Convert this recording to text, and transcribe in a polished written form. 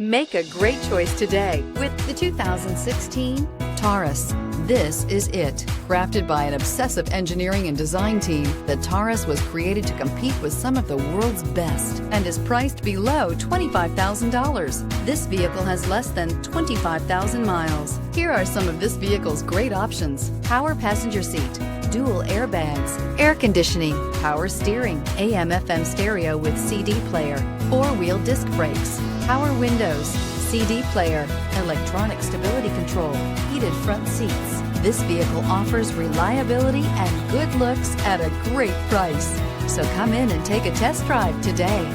Make a great choice today with the 2016 Taurus. This is it. Crafted by an obsessive engineering and design team, the Taurus was created to compete with some of the world's best and is priced below $25,000. This vehicle has less than 25,000 miles. Here are some of this vehicle's great options: power passenger seat, dual airbags, air conditioning, power steering, AM/FM stereo with CD player, four-wheel disc brakes, power windows, CD player, electronic stability control, heated front seats. This vehicle offers reliability and good looks at a great price. So come in and take a test drive today.